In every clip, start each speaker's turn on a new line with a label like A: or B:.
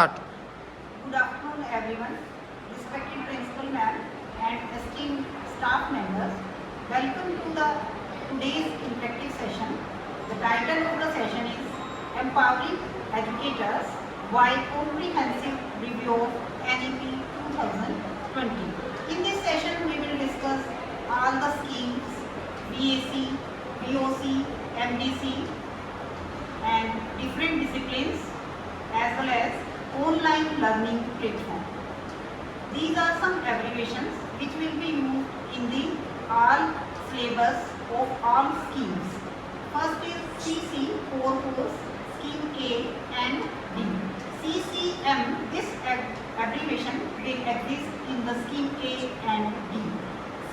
A: Good afternoon, everyone. Respected principal ma'am and esteemed staff members, welcome to the today's interactive session. The title of the session is Empowering Educators Why Comprehensive Review of NEP 2020. In this session, we will discuss all the schemes, BAC, BOC, MDC, and different disciplines as well as online learning platform. These are some abbreviations which will be used in the all syllabus of all schemes. First is CC, core course, scheme A and D. CCM, this abbreviation will exist in the scheme A and D.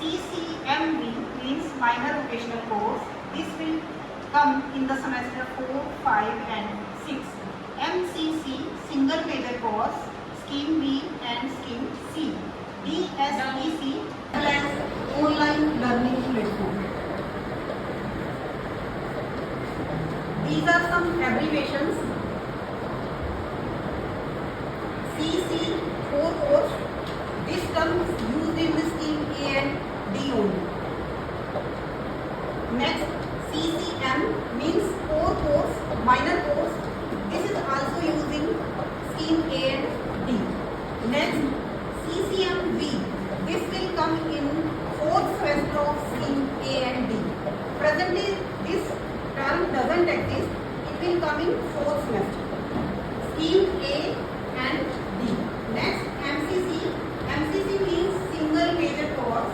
A: CCMB means minor vocational course. This will come in the semester 4, 5 and 6. MCC, single major course, scheme B and scheme C. DSEC, online learning platform. These are some abbreviations. CC, core course. This term is used in the scheme A and D only. Next, CCM means core course, minor course. This is also used in scheme A and D. Next, CCMB. This will come in 4th semester of scheme A and D. Presently, this term doesn't exist. It will come in 4th semester. Scheme A and D. Next, MCC. MCC means single major course.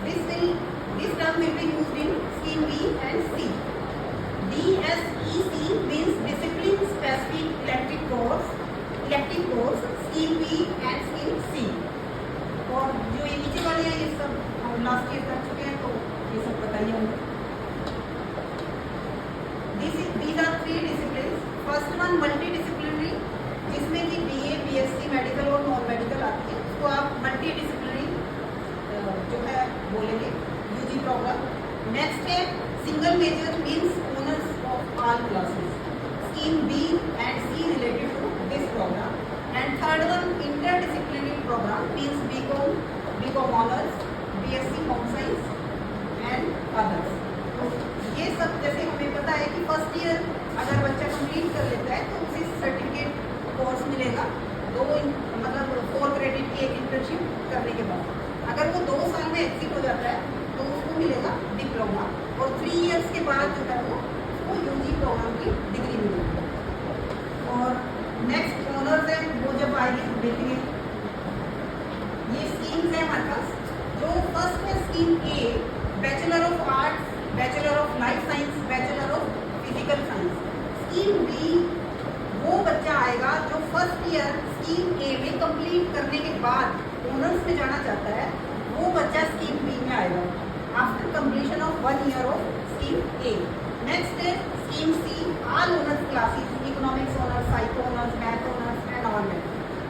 A: This term will be used in scheme B and C. DSEC means discipline specific elective course, scheme B and scheme C. और जो ये नीचे वाले हैं ये सब हम last year कर चुके हैं तो ये सब पता ही होंगे. These are 3 disciplines. First one multidisciplinary, जिसमें कि BA, BSc, मेडिकल और नॉन मेडिकल आती है. तो आप मल्टीडिसिप्लिनरी जो है बोलेंगे UG प्रोग्राम. नेक्स्ट है single major means honours of all classes. Scheme B and C related to this program. And third one interdisciplinary program means BCom honors, BSc home science and others. तो ये सब जैसे हमें पता है कि first year अगर बच्चा कंप्लीट कर लेता है तो उसे सर्टिफिकेट कोर्स मिलेगा. मतलब 4 क्रेडिट की एक इंटर्नशिप करने के बाद. अगर वो 2 साल में एग्जिट हो जाता है तो उसको मिलेगा डिप्लोमा. और 3 इयर्स के बाद जो है वो UG प्रोग्राम की डिग्री मिलेगी. और नेक्स्ट ऑनर्स है वो जब आएगी देखेंगे. ये स्कीम्स है हमारे पास. जो फर्स्ट है scheme A, bachelor of arts, bachelor of life science, bachelor of physical science. Scheme B वो बच्चा आएगा जो फर्स्ट ईयर स्कीम ए में कंप्लीट करने के बाद ऑनर्स में जाना चाहता है. वो बच्चा स्कीम बी में आएगा after completion of 1 year of scheme A. Next है scheme C, all honours classes, economics honours, psycho honours, math honours and all that.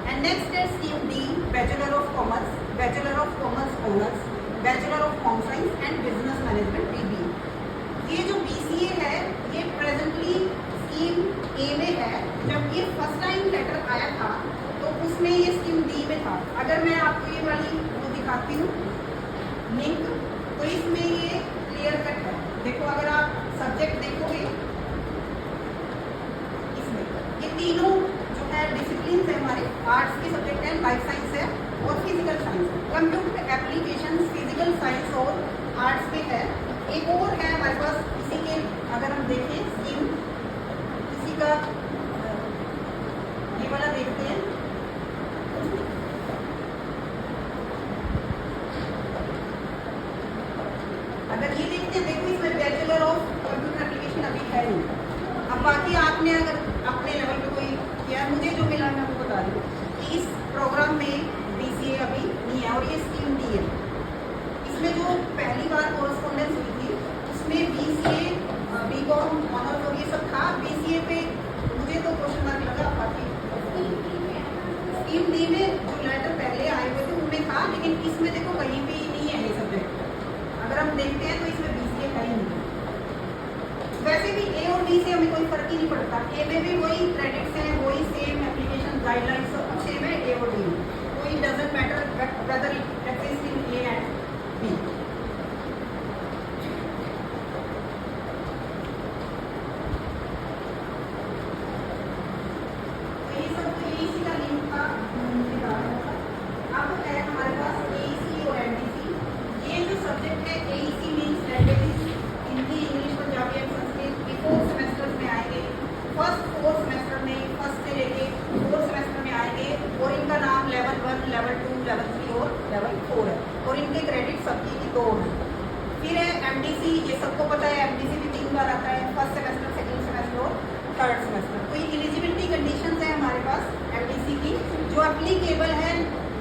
A: And next है scheme D, bachelor of commerce, bachelor of commerce honours, bachelor of home science and business management BBA. ये जो BCA है ये presently scheme ए में है. जब ये first time letter आया था तो उसमें ये स्कीम डी में था. अगर मैं आपको ये वाली वो दिखाती हूँ लिंक तो इसमें ये क्लियर कट है. देखो अगर आप सब्जेक्ट देखोगे इसमें ये तीनों जो है डिसिप्लिन है हमारे. आर्ट्स के सब्जेक्ट है, लाइफ साइंस है और फिजिकल साइंस है. कंप्यूटर एप्लीकेशन फिजिकल साइंस और आर्ट्स में है. एक और है हमारे पास इसी के अगर हम देखें स्कीम इसी का ये वाला देखते हैं. अगर ये देखते हैं देखो इसमें बैचलर ऑफ कंप्यूटर एप्लीकेशन अभी है नहीं. अब बाकी आपने अगर अपने लेवल पे कोई किया, मुझे जो मिला मैं आपको बता दूँ कि इस प्रोग्राम में BCA अभी नहीं है और ये स्कीम डी है. इसमें जो पहली बार कॉरेस्पॉन्डेंस हुई थी उसमें BCA, BCom ऑनर्स और ये सब था. BCA पे मुझे तो क्वेश्चन मार्क लगा. बाकी स्कीम डी में जो लेटर पहले आए हुए थे उनमें था, लेकिन इसमें देखो कहीं भी नहीं है ये सब्जेक्ट. अगर हम देखते हैं तो इसमें BCA है ही नहीं. वैसे भी ए और डी से हमें कोई फर्क ही नहीं पड़ता. ए में भी वही क्रेडिट्स हैं, वही सेम एप्लीकेशन गाइडलाइंस सब कुछ सेम है ए और डी में, कोई doesn't matter whether it exist in A and B. तो ये सब तो एईसी का लिंक था। अब है हमारे पास एईसी और एमडीसी। ये जो सब्जेक्ट है AEC means languages, Hindi, English, Punjabi and Sanskrit, before semester में आएंगे। फर्स्ट 4 सेमेस्टर में, फर्स्ट से लेके 4 सेमेस्टर में आएंगे और इनका नाम लेवल 1, लेवल 2, लेवल 3 और लेवल 4 है और इनके क्रेडिट सबकी की 2 है। फिर है एमडीसी, ये सबको पता है, एमडीसी भी 3 बार आता है, फर्स्ट सेमेस्टर, सेकेंड सेमेस्टर और थर्ड सेमेस्टर। तो ये एलिजिबिलिटी कंडीशंस है हमारे पास एमडीसी की, जो एप्लीकेबल है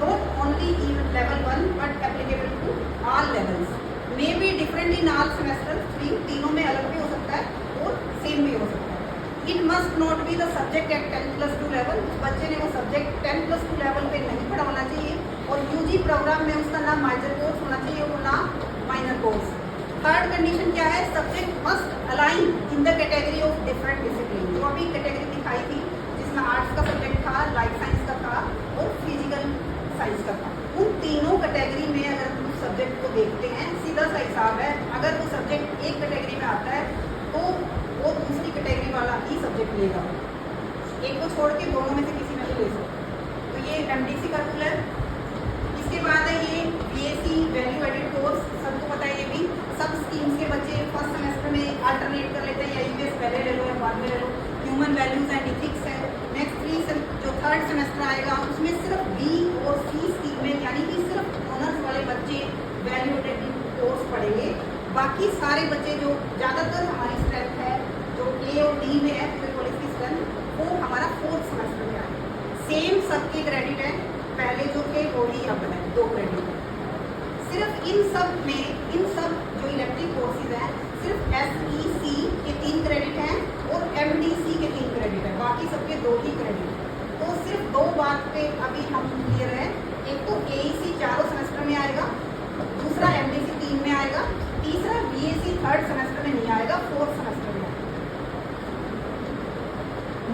A: not only in level 1 but applicable to all levels, may be different in all semester, तीनों में अलग भी हो सकता है और सेम भी हो सकता है। It must not be the subject at 10+2 level, उस बच्चे ने वो सब्जेक्ट 10+2 लेवल पे नहीं पढ़ा होना चाहिए और यूजी प्रोग्राम में उसका ना माइनर कोर्स होना चाहिए और ना माइनर कोर्स। थर्ड कंडीशन क्या है, subject must align in the category of different discipline. जो अभी कैटेगरी दिखाई थी जिसमें आर्ट्स का सब्जेक्ट था, लाइफ साइंस का था और फिजिकल साइंस का था, उन तीनों कैटेगरी में अगर हम उस सब्जेक्ट को देखते हैं, सीधा सा हिसाब है, अगर वो सब्जेक्ट एक कैटेगरी में आता है तो वो दूसरी कैटेगरी वाला ही सब्जेक्ट लेगा, एक को छोड़ के दोनों में से किसी में भी ले सकते। तो ये एमडीसी का रूल है। इसके बाद है ये बीएससी वैल्यू एडेड कोर्स, सबको पता है, ये भी सब स्कीम्स के बच्चे फर्स्ट सेमेस्टर में अल्टरनेट कर लेते हैं, या यूएस पहले ले लो या बाद में ले लो। ह्यूमन वैल्यूज एंड इथिक्स है। नेक्स्ट जो थर्ड सेमेस्टर आएगा उसमें सिर्फ बी और सी स्कीम में, यानी कि सिर्फ ऑनर्स वाले बच्चे वैल्यू एडेड कोर्स पढ़ेंगे। बाकी सारे बच्चे जो ज़्यादातर हमारी स्ट्रेंथ है जो ए और डी में है, फिर कॉलेज की स्ट्रेंथ, वो हमारा 4th सेमेस्टर में आएगा। सेम सबके क्रेडिट है, पहले जो थे वो ही अब है 2 क्रेडिट है। सिर्फ इन सब में, इन सब जो इलेक्ट्रिक कोर्सेज हैं, सिर्फ एसईसी के 3 क्रेडिट हैं और एमडीसी के 3 क्रेडिट है, बाकी सबके 2 ही क्रेडिट है। तो सिर्फ 2 बात पे अभी हम क्लियर है, एक तो एईसी 4 सेमेस्टर में आएगा, दूसरा एमडीसी 3 में आएगा, तीसरा बीएससी 3rd सेमेस्टर में नहीं आएगा, 4th सेमेस्टर में आएगा।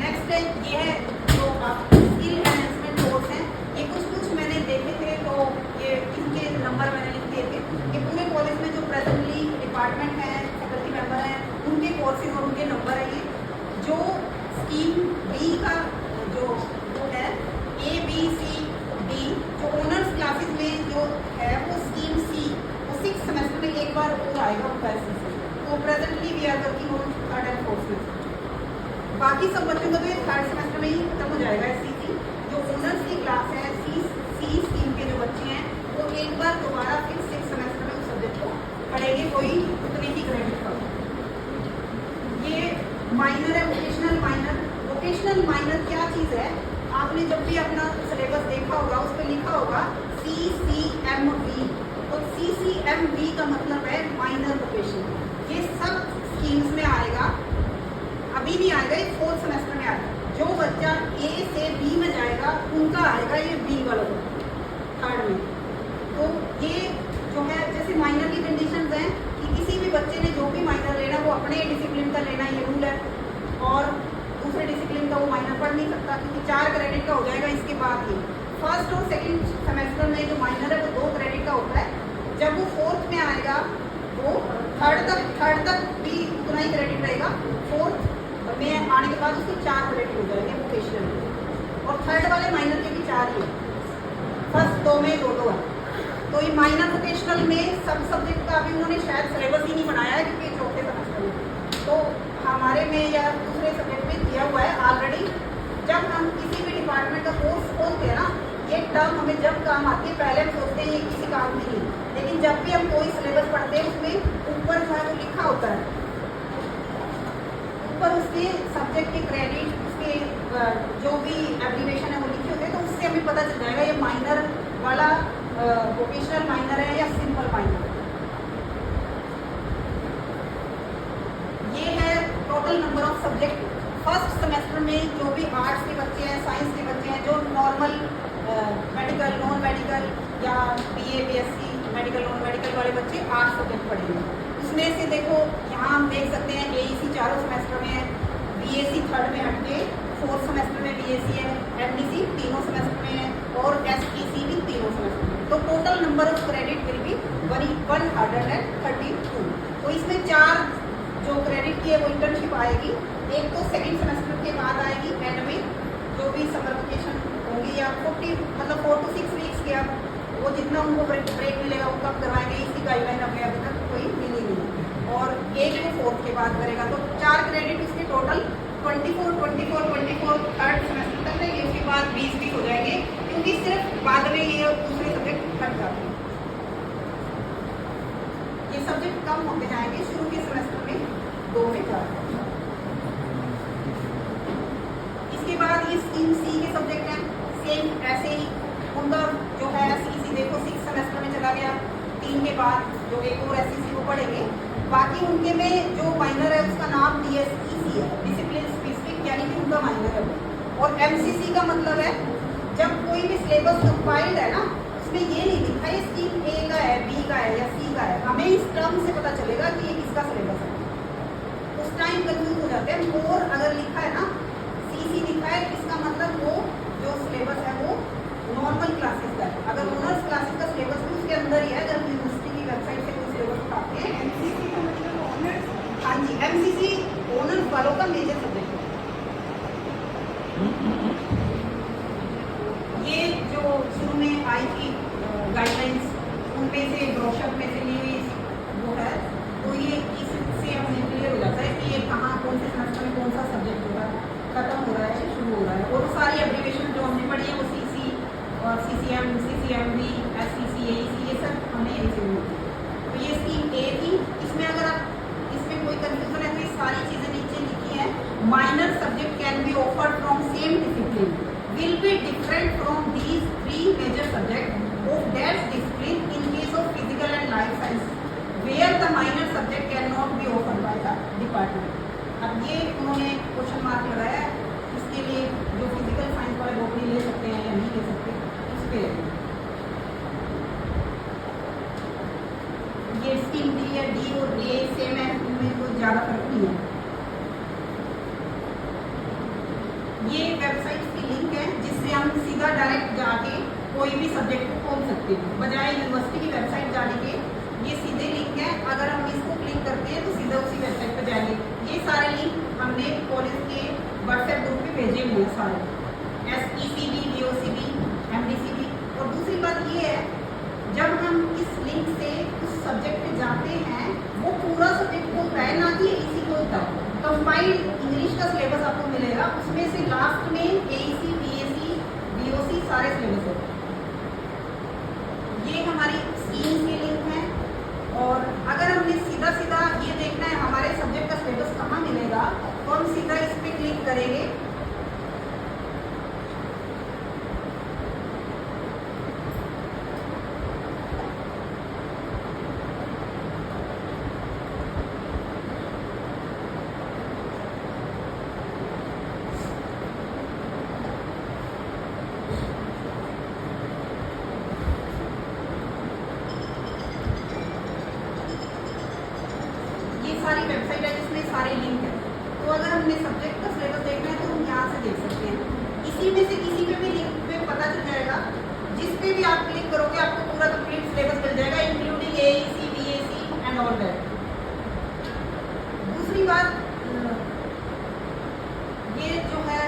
A: नेक्स्ट है ये है जो स्किल एनहेंसमेंट कोर्स है, ये कुछ मैंने देखे थे, तो ये इनके नंबर मैंने लिख दिए थे कि पूरे कॉलेज में जो प्रेजेंटली डिपार्टमेंट है, फैकल्टी मेंबर हैं, उनके कोर्सेज और उनके नंबर है। ये जो स्कीम बी का जो है ए बी सी डी, जो ऑनर्स क्लासेस में जो है वो स्कीम सी, वो 6th सेमेस्टर में एक बार और आएगा पैसे से। तो presently we are working on 3rd and 4th semester. बाकी सब बच्चों का तो ये 3rd सेमेस्टर में ही खत्म हो जाएगा। एससीसी जो ऑनर्स की क्लास है, सी स्कीम के जो बच्चे हैं, वो एक बार दोबारा फिर 6th सेमेस्टर में उस सब्जेक्ट को पढ़ेंगे, कोई उतने ही क्रेडिट का। ये माइनर है, वोकेशनल माइनर। वोकेशनल माइनर क्या चीज़ है, आपने जब भी अपना सिलेबस देखा होगा उस पर लिखा होगा CCMV, तो CCMV का मतलब है माइनर वोकेशन। ये सब स्कीम्स में आएगा, अभी नहीं आएगा, ये 4th सेमेस्टर में आएगा। जो बच्चा ए से बी में जाएगा उनका आएगा ये बी वाला 3rd में। तो ये जो है जैसे माइनर की कंडीशंस हैं कि किसी भी बच्चे ने जो भी माइनर लेना वो अपने डिसिप्लिन का लेना, ये रूल है, और दूसरे डिसिप्लिन का वो माइनर पढ़ नहीं सकता क्योंकि 4 क्रेडिट का हो जाएगा। इसके बाद ही फर्स्ट और सेकेंड सेमेस्टर में जो माइनर है वो 2 क्रेडिट का होता है। जब वो 4th में आएगा वो थर्ड तक भी उतना ही क्रेडिट रहेगा, 4th में आने के बाद उसके 4 क्रेडिट हो जाएंगे वोकेशनल, और 3rd वाले माइनर के भी 4 ही, फर्स्ट 2 में 2 है। तो ये माइनर वोकेशनल में सब सब्जेक्ट का अभी उन्होंने शायद सिलेबस ही नहीं बनाया है क्योंकि 4थे सेमेस्टर में, तो हमारे में या दूसरे सब्जेक्ट में दिया हुआ है ऑलरेडी। जब हम किसी भी डिपार्टमेंट का कोर्स खोलते हैं ना, ये टर्म हमें जब काम आती है पहले हम सोचते हैं ये किसी काम नहीं, लेकिन जब भी हम कोई सिलेबस पढ़ते हैं उसमें ऊपर जो है वो लिखा होता है, ऊपर उसके सब्जेक्ट के क्रेडिट, उसके जो भी एब्रीवेशन है वो लिखे होते हैं, तो उससे हमें पता चल जाएगा ये माइनर वाला वोकेशनल माइनर है या सिंपल माइनर। ये है total number of subject first semester में। जो भी आर्ट्स के बच्चे हैं, साइंस के बच्चे हैं, जो नॉर्मल मेडिकल, नॉन मेडिकल या BA BSc medical, non medical वाले बच्चे 8 सब्जेक्ट पढ़ेंगे। उसमें से देखो यहाँ हम देख सकते हैं AEC 4 सेमेस्टर में है, BAC 3rd में हटके 4th सेमेस्टर में बीएससी है, एमडीसी तीनों सेमेस्टर में है और एसटीसी भी तीनों सेमेस्टर में। तो total number of credit will be 132। तो इसमें 4 जो क्रेडिट की है वो इंटर्नशिप आएगी। एक तो सेकेंड सेमेस्टर के बाद आएगी, एंड में जो भी समर वेकेशन होंगी या 40 मतलब 4 to 6 वीक्स के आप वो जितना उनको ब्रेक मिलेगा वो कब करवाएंगे, इसकी गाइडलाइन हमें अभी तक कोई मिली नहीं। और एक वो 4th के बाद करेगा। तो 4 क्रेडिट इसके टोटल 24 थर्ड सेमेस्टर तक रहेंगे। उसके बाद 20 हो जाएंगे, क्योंकि सिर्फ बाद में ये दूसरे सब्जेक्ट हट जाते हैं। ये सब्जेक्ट कम होते जाएंगे, शुरू के सेमेस्टर में 2 में 4। इसके बाद ये स्ट्रीम सी के सब्जेक्ट हैं, सेम ऐसे ही उनका जो है एसईसी देखो 6 सेमेस्टर में चला गया। 3 के बाद जो एक और एसईसी को पढ़ेंगे। बाकी उनके में जो माइनर है उसका नाम डीएसईसी है, डिसिप्लिन स्पेसिफिक, यानी कि उनका माइनर है वो। और एमसीसी का मतलब है जब कोई भी सिलेबस कंपाइल्ड है ना, उसमें ये नहीं लिखा है स्ट्रीम ए का है, बी का है या सी का है, हमें इस टर्म से पता चलेगा कि ये किसका सिलेबस है। उस टाइम कंफ्यूज हो जाते हैं। और अगर लिखा है ना सीसी लिखा है, इसका मतलब वो जो सिलेबस है वो नॉर्मल क्लासेस का है। अगर ऑनर्स क्लासेस का सिलेबस भी उसके अंदर ही है, अगर यूनिवर्सिटी की वेबसाइट से कोई सिलेबस उठाते हैं, एमसीसी का मतलब ऑनर्स। हाँ जी, एमसीसी ऑनर्स वालों का मेजर सब्जेक्ट है। ये जो शुरू में आई थी गाइडलाइंस, उनमें से ब्रोशर में से ली हुई वो है, तो ये इससे हमें क्लियर हो जाता है कि ये कहाँ कौन से सेमेस्टर में कौन सा सब्जेक्ट हो रहा है, खत्म हो रहा है, शुरू हो रहा है। और सारी एब्रीविएशन जो हमने पढ़ी है वो सीसी और सीसीएम, सीसीएमबी, एससीसी, एईसी, ये सब हमें ऐसे होती है। तो ये स्कीम ए थी। इसमें अगर आप इसमें कोई कंफ्यूजन है तो ये सारी चीज़ें नीचे लिखी हैं। Minor subject can be offered from same discipline, will be different from these 3 major subject of that discipline in case of physical and life science, where the minor subject can not be offered by the department. अब ये उन्होंने question mark लगाया है, इसके लिए जो physical science वाले वो भी ले सकते हैं या नहीं ले सकते, उस पर ये स्कीम डी है, डी और ए सेम है, उनमें कोई ज़्यादा फर्क नहीं है। ये वेबसाइट की लिंक है जिससे हम सीधा डायरेक्ट जाके कोई भी सब्जेक्ट को खोल सकते हैं, बजाय यूनिवर्सिटी की वेबसाइट जाने के। ये सीधे लिंक है, अगर हम इसको क्लिक करते हैं तो सीधा उसी वेबसाइट पर जाएंगे। ये सारे लिंक हमने कॉलेज के व्हाट्सएप ग्रुप पे भेजे हुए हैं सारे, एसईसीबी, बीओसीबी, एमडीसीबी। और दूसरी बात ये है, जब हम इस लिंक से उस सब्जेक्ट पे जाते हैं वो पूरा सब्जेक्ट होता है, ना कि एईसी को होता है। कंपाइल्ड इंग्लिश का सिलेबस आपको मिलेगा, उसमें से लास्ट में एईसी, बीएससी, बीओसी सारे सिलेबस होते हैं। ये हमारी स्कीम के लिंक है। और अगर हमने सीधा सीधा ये देखना है हमारे सब्जेक्ट का सिलेबस कहाँ मिलेगा, तो हम सीधा इस पर क्लिक करेंगे। सारी वेबसाइट है जिसमें सारे लिंक है। तो अगर हमने सब्जेक्ट का सिलेबस देखना है तो हम यहाँ से देख सकते हैं। इसी में से किसी पे भी लिंक पे पता चल जाएगा, जिस पे भी आप क्लिक करोगे आपको पूरा कंप्लीट सिलेबस मिल जाएगा, including AEC, BSc and all that. दूसरी बात, ये जो है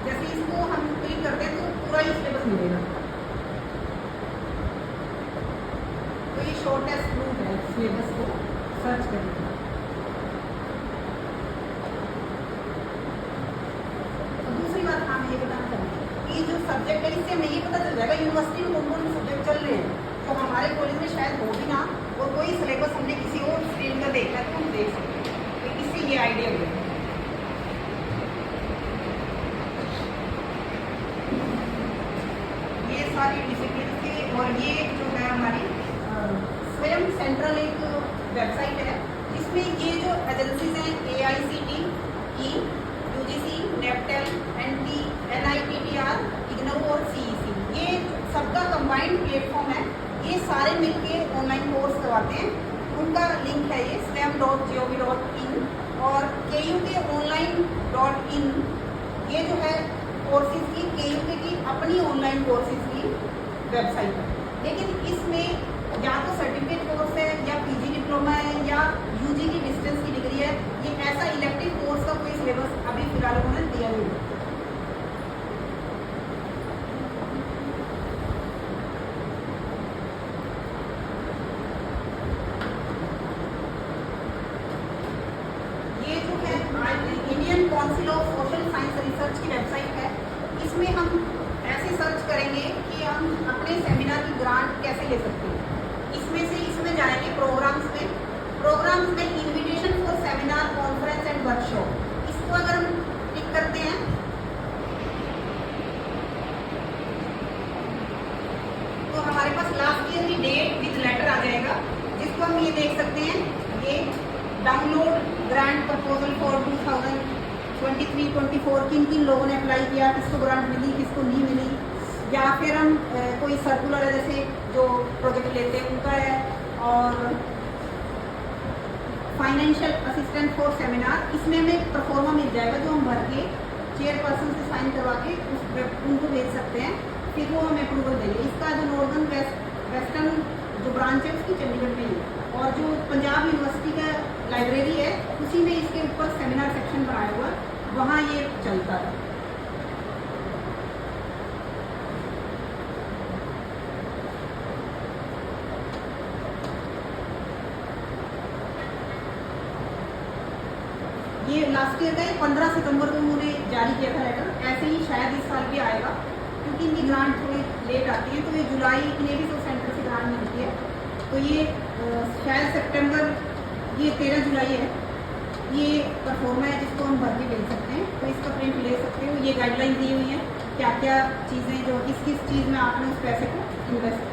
A: जैसे इसको हम क्लिक करते हैं तो पूरा ही सिलेबस मिलेगा। तो ये शॉर्टेस्ट रूट है सिलेबस को सर्च करने का। तो दूसरी बात हम ये बताना चाहते हैं, ये जो सब्जेक्ट है इससे हमें ये पता चल जाएगा यूनिवर्सिटी में कौन कौन से सब्जेक्ट चल रहे हैं। तो हमारे कॉलेज में शायद हो भी ना, और कोई सिलेबस हमने किसी और स्ट्रीम का देखा है तो हम देख सकते हैं। तो इससे ये आइडिया हो जाएगा। ये सारी डिसिप्लिन के, और ये जो है हमारी स्वयं सेंट्रल एक वेबसाइट है जिसमें ये जो एजेंसीज हैं AICTE, UGC, NAPTEL, NT, NITTR, IGNOU और CEC, ये सबका कंबाइंड प्लेटफॉर्म है। ये सारे मिलके ऑनलाइन कोर्स करवाते हैं। उनका लिंक है ये swayam.gov.in और KU के online.in ये जो है कोर्सेज की KUK की अपनी ऑनलाइन कोर्सेज की वेबसाइट है, लेकिन इसमें या तो सर्टिफिकेट कोर्स है या PG डिप्लोमा है या UG की डिस्टेंस की डिग्री है। ये ऐसा इलेक्टिव कोर्स का कोई सिलेबस अभी फिलहाल उन्होंने दिया नहीं है। ये जो है Indian council of social science research की वेबसाइट है। इसमें हम ऐसे सर्च करेंगे कि हम अपने सेमिनार की ग्रांट कैसे ले सकते हैं। इसमें जाएंगे प्रोग्राम्स में invitation for seminar conference and workshop. इसको अगर हम क्लिक करते हैं तो हमारे पास लास्ट ईयर की डेट विद लेटर आ जाएगा, जिसको हम ये देख सकते हैं। ये डाउनलोड ग्रांट प्रपोजल फॉर 2023-24 किन किन लोगों ने अप्लाई किया, किसको ग्रांट मिली, किसको नहीं मिली, या फिर हम कोई सर्कुलर है जैसे जो प्रोजेक्ट लेते हैं उनका है, और फाइनेंशियल असिस्टेंट फॉर सेमिनार। इसमें हमें प्रोफॉर्मा मिल जाएगा जो हम भर के चेयरपर्सन से साइन करवा के उनको भेज सकते हैं, फिर वो हमें अप्रूवल देंगे। इसका जो नॉर्दर्न वेस्टर्न जो ब्रांच है उसकी चंडीगढ़ में है, और जो पंजाब यूनिवर्सिटी का लाइब्रेरी है उसी में इसके ऊपर सेमिनार सेक्शन बनाया हुआ, वहाँ ये चलता है। ये लास्ट ईयर का 15 सितंबर को उन्होंने जारी किया था लेटर। ऐसे ही शायद इस साल भी आएगा, क्योंकि इनकी ग्रांट थोड़ी लेट आती है, तो ये जुलाई में भी तो सेंटर से ग्रांट मिलती है, तो ये शायद सितंबर, ये 13 जुलाई है। ये परफॉर्मा है जिसको हम भर के भेज सकते हैं, तो इसका प्रिंट ले सकते हो। ये गाइडलाइन दी हुई है क्या क्या चीज़ें जो किस किस चीज़ में आपने उस पैसे को इन्वेस्ट करना।